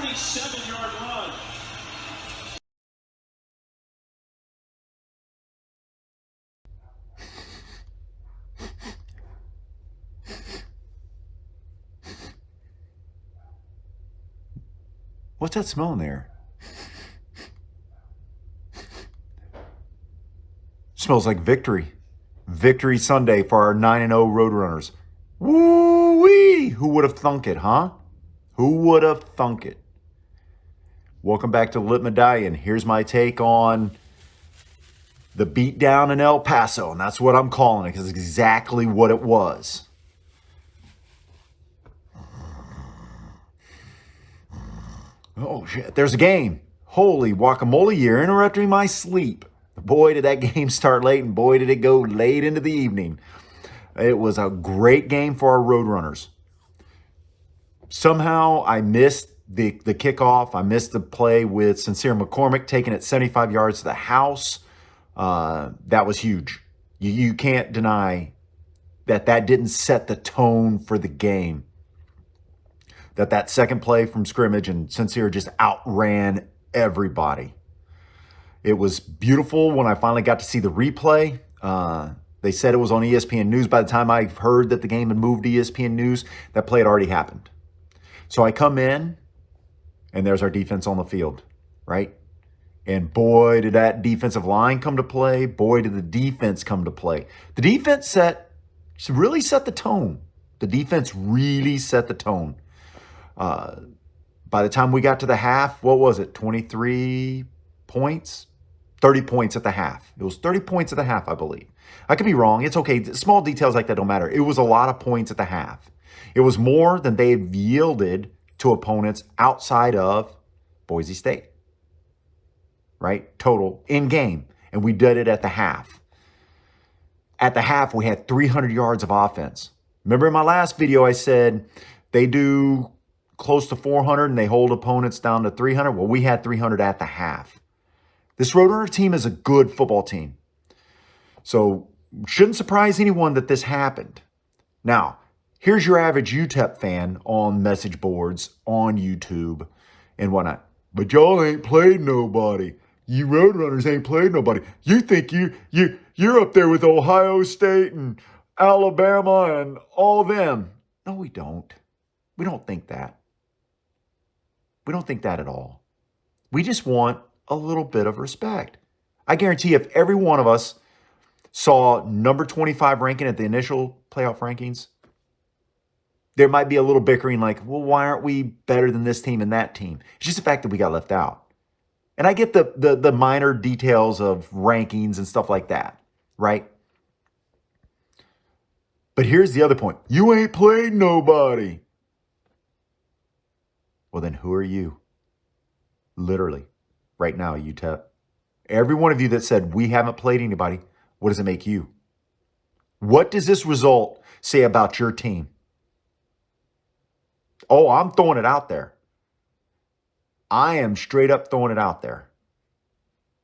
27-yard run. What's that smell in there? Smells like victory. Victory Sunday for our 9-0 Roadrunners. Woo-wee! Who would have thunk it, huh? Who would have thunk it? Welcome back to Lit Medallion. Here's my take on the beatdown in El Paso, and that's what I'm calling it because it's exactly what it was. Oh, shit. There's a game. Holy guacamole, you're interrupting my sleep. Boy, did that game start late, and boy, did it go late into the evening. It was a great game for our Roadrunners. Somehow, I missed the kickoff. I missed the play with Sincere McCormick taking it 75 yards to the house. That was huge. You can't deny that didn't set the tone for the game. That second play from scrimmage and Sincere just outran everybody. It was beautiful when I finally got to see the replay. They said it was on ESPN News. By the time I heard that the game had moved to ESPN News, that play had already happened. So I come in, and there's our defense on the field, right? And boy, did that defensive line come to play. Boy, did the defense come to play. The defense really set the tone. The defense really set the tone. By the time we got to the half, what was it? 23 points? 30 points at the half. It was 30 points at the half, I believe. I could be wrong. It's okay. Small details like that don't matter. It was a lot of points at the half. It was more than they had yielded to opponents outside of Boise State. Right? Total in game. And we did it at the half. At the half, we had 300 yards of offense. Remember in my last video, I said they do close to 400 and they hold opponents down to 300. Well, we had 300 at the half. This Roadrunner team is a good football team. So shouldn't surprise anyone that this happened. Now, here's your average UTEP fan on message boards, on YouTube, and whatnot. But y'all ain't played nobody. You Roadrunners ain't played nobody. You think you're up there with Ohio State and Alabama and all them. No, we don't. We don't think that. We don't think that at all. We just want a little bit of respect. I guarantee if every one of us saw number 25 ranking at the initial playoff rankings, there might be a little bickering like, well, why aren't we better than this team and that team? It's just the fact that we got left out. And I get the minor details of rankings and stuff like that, right? But here's the other point. You ain't played nobody. Well, then who are you? Literally, right now, UTEP. Every one of you that said we haven't played anybody, what does it make you? What does this result say about your team? Oh, I'm throwing it out there. I am straight up throwing it out there.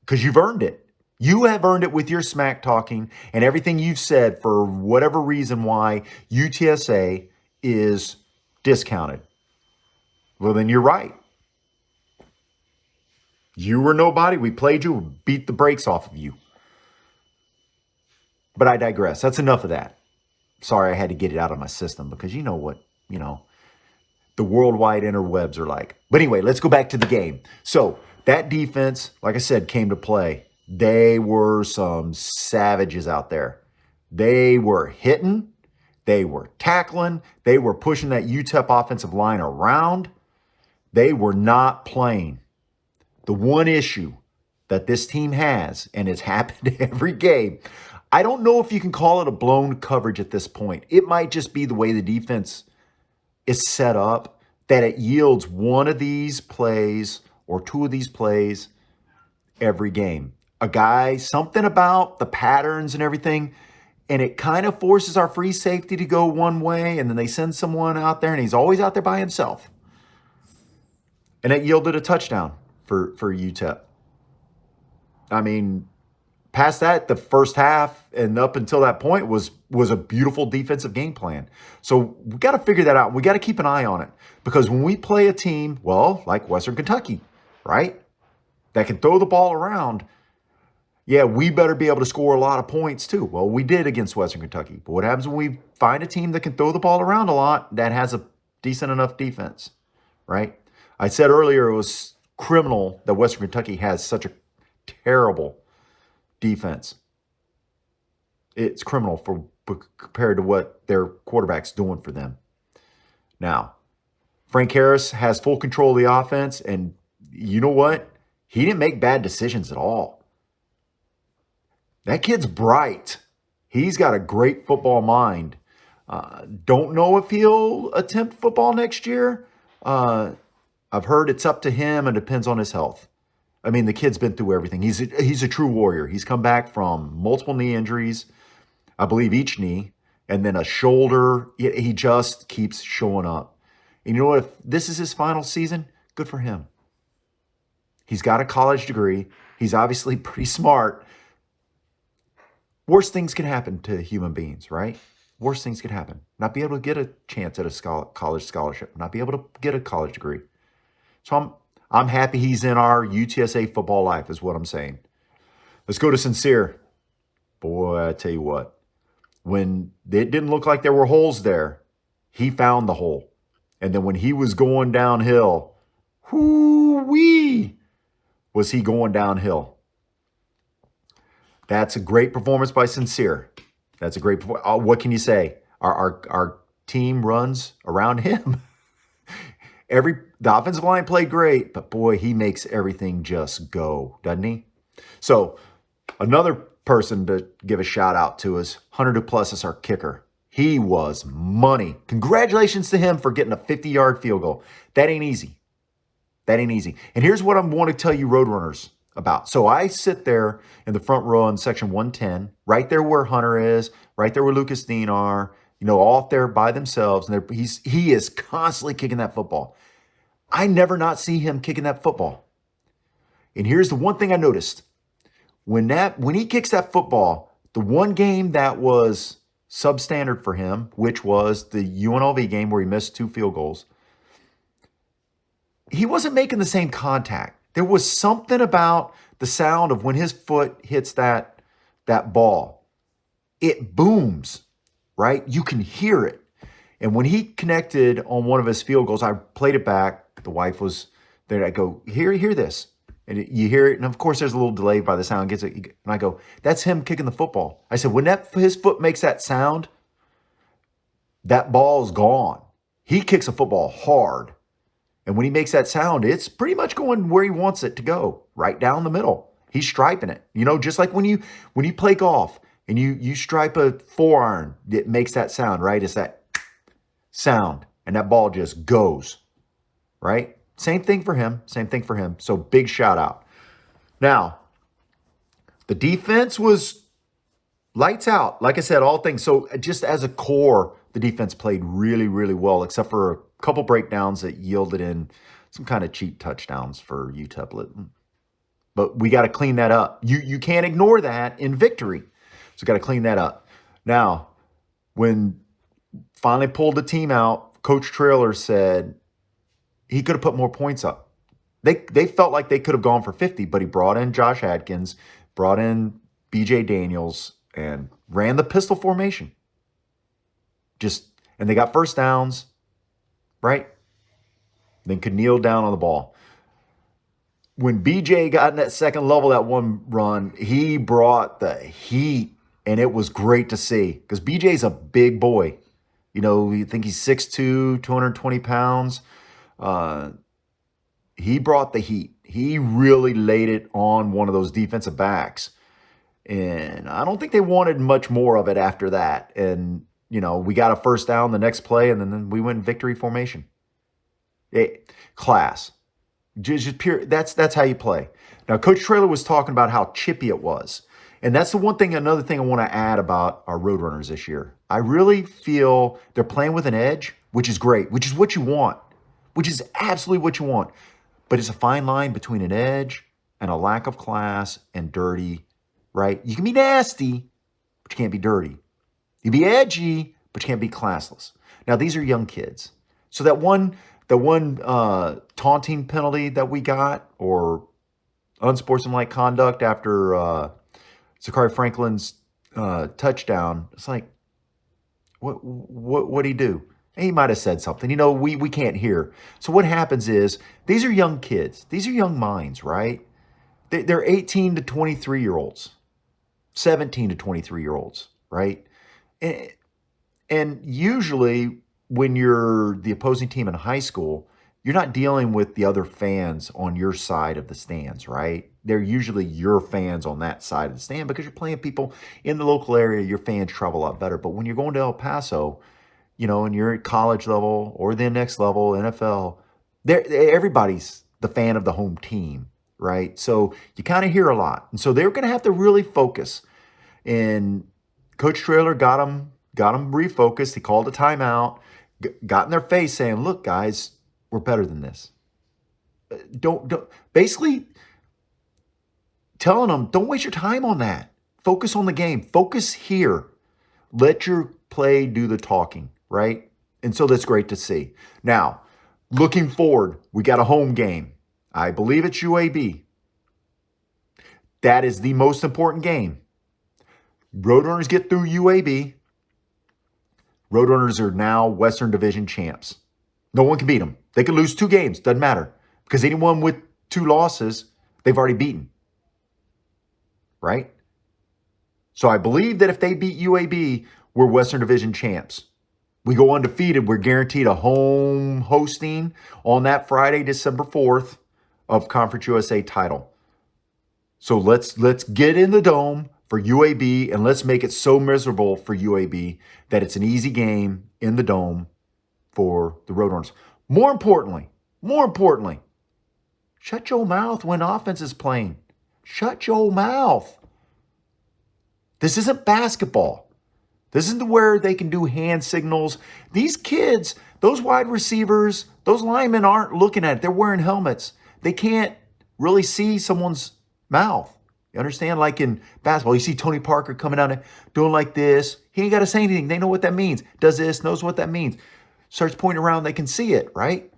Because you've earned it. You have earned it with your smack talking and everything you've said for whatever reason why UTSA is discounted. Well, then you're right. You were nobody. We played you. We beat the brakes off of you. But I digress. That's enough of that. Sorry, I had to get it out of my system because you know what, the worldwide interwebs are like. But anyway, let's go back to the game. So that defense, like I said, came to play. They were some savages out there. They were hitting. They were tackling. They were pushing that UTEP offensive line around. They were not playing. The one issue that this team has, and it's happened every game, I don't know if you can call it a blown coverage at this point. It might just be the way the defense is set up that it yields one of these plays or two of these plays every game. Something about the patterns and everything, and it kind of forces our free safety to go one way, and then they send someone out there, and he's always out there by himself. And it yielded a touchdown for UTEP. I mean, Past that, the first half and up until that point was a beautiful defensive game plan. So we got to figure that out. We got to keep an eye on it because when we play a team, well, like Western Kentucky, right, that can throw the ball around, yeah, we better be able to score a lot of points too. Well, we did against Western Kentucky. But what happens when we find a team that can throw the ball around a lot that has a decent enough defense, right? I said earlier it was criminal that Western Kentucky has such a terrible defense. It's criminal compared to what their quarterback's doing for them. Now, Frank Harris has full control of the offense, and you know what? He didn't make bad decisions at all. That kid's bright. He's got a great football mind. Don't know if he'll attempt football next year. I've heard it's up to him and depends on his health. I mean, the kid's been through everything. He's a true warrior. He's come back from multiple knee injuries, I believe each knee, and then a shoulder. He just keeps showing up. And you know what? If this is his final season, good for him. He's got a college degree. He's obviously pretty smart. Worst things can happen to human beings, right? Worst things can happen. Not be able to get a chance at a college scholarship. Not be able to get a college degree. So I'm happy he's in our UTSA football life is what I'm saying. Let's go to Sincere. Boy, I tell you what. When it didn't look like there were holes there, he found the hole. And then when he was going downhill, whoo-wee, was he going downhill. That's a great performance by Sincere. That's a great performance. What can you say? Our team runs around him. The offensive line played great, but boy, he makes everything just go, doesn't he? So another person to give a shout out to is Hunter Duplessis, our kicker. He was money. Congratulations to him for getting a 50-yard field goal. That ain't easy. That ain't easy. And here's what I want to tell you Roadrunners about. So I sit there in the front row in section 110, right there where Hunter is, right there where Lucas Dean are, all up there by themselves. And he is constantly kicking that football. I never not see him kicking that football. And here's the one thing I noticed. When he kicks that football, the one game that was substandard for him, which was the UNLV game where he missed 2 field goals, he wasn't making the same contact. There was something about the sound of when his foot hits that ball. It booms, right? You can hear it. And when he connected on one of his field goals, I played it back. The wife was there. I go, hear this. And you hear it. And of course, there's a little delay by the sound. Gets it. And I go, that's him kicking the football. I said, when his foot makes that sound, that ball's gone. He kicks a football hard. And when he makes that sound, it's pretty much going where he wants it to go, right down the middle. He's striping it. Just like when you play golf and you stripe a 4-iron, it makes that sound, right? It's that sound. And that ball just goes, right? Same thing for him. So big shout out. Now, the defense was lights out. Like I said, all things. So just as a core, the defense played really, really well, except for a couple breakdowns that yielded in some kind of cheap touchdowns for UTEP. But we got to clean that up. You can't ignore that in victory. So got to clean that up. Now, when finally pulled the team out, Coach Traylor said he could have put more points up. They felt like they could have gone for 50, but he brought in Josh Adkins, brought in BJ Daniels, and ran the pistol formation. And they got first downs, right? Then could kneel down on the ball. When BJ got in that second level, that one run, he brought the heat, and it was great to see because BJ's a big boy. You think he's 6'2", 220 pounds. He brought the heat. He really laid it on one of those defensive backs. And I don't think they wanted much more of it after that. And, we got a first down the next play, and then we went victory formation. Class. Just pure. That's how you play. Now, Coach Traylor was talking about how chippy it was. And that's another thing I want to add about our Roadrunners this year. I really feel they're playing with an edge, which is great, which is what you want, which is absolutely what you want. But it's a fine line between an edge and a lack of class and dirty, right? You can be nasty, but you can't be dirty. You can be edgy, but you can't be classless. Now, these are young kids. So the one taunting penalty that we got, or unsportsmanlike conduct after Zachary Franklin's touchdown, it's like, what'd he do? He might have said something. We can't hear. So what happens is, these are young kids. These are young minds, right? They're 18 to 23-year-olds, 17 to 23-year-olds, right? And usually when you're the opposing team in high school, you're not dealing with the other fans on your side of the stands, right? They're usually your fans on that side of the stand because you're playing people in the local area. Your fans travel a lot better. But when you're going to El Paso, and you're at college level or the next level, NFL, everybody's the fan of the home team, right? So you kind of hear a lot. And so they're going to have to really focus. And Coach Traylor got them refocused. He called a timeout, got in their face saying, look, guys, we're better than this. Don't basically telling them, don't waste your time on that. Focus on the game. Focus here. Let your play do the talking, right? And so that's great to see. Now, looking forward, we got a home game. I believe it's UAB. That is the most important game. Roadrunners get through UAB. Roadrunners are now Western Division champs. No one can beat them. They can lose 2 games. Doesn't matter. Because anyone with 2 losses, they've already beaten. Right? So I believe that if they beat UAB, we're Western Division champs. We go undefeated. We're guaranteed a home hosting on that Friday, December 4th, of Conference USA title. So let's get in the dome for UAB, and let's make it so miserable for UAB that it's an easy game in the dome for the Roadrunners. More importantly, shut your mouth when offense is playing. Shut your mouth. This isn't basketball. This isn't where they can do hand signals. These kids, those wide receivers, those linemen aren't looking at it. They're wearing helmets. They can't really see someone's mouth. You understand? Like in basketball, you see Tony Parker coming out and doing like this. He ain't got to say anything. They know what that means. Does this, knows what that means. Starts pointing around, they can see it, right?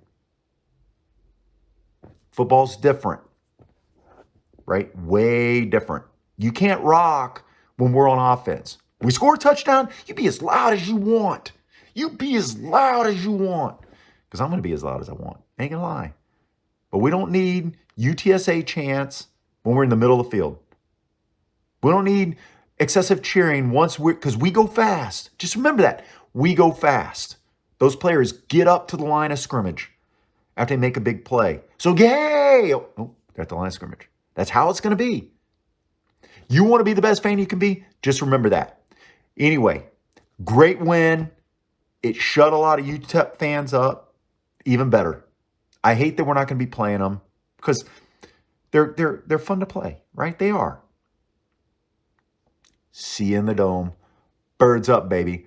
Football's different, right? Way different. You can't rock when we're on offense. We score a touchdown, you be as loud as you want. You be as loud as you want. Because I'm going to be as loud as I want. Ain't going to lie. But we don't need UTSA chants when we're in the middle of the field. We don't need excessive cheering because we go fast. Just remember that. We go fast. Those players get up to the line of scrimmage after they make a big play. So, yay! Oh, they're at the line of scrimmage. That's how it's going to be. You want to be the best fan you can be? Just remember that. Anyway, great win. It shut a lot of UTEP fans up. Even better. I hate that we're not going to be playing them because they're fun to play, right? They are. See you in the dome. Birds up, baby.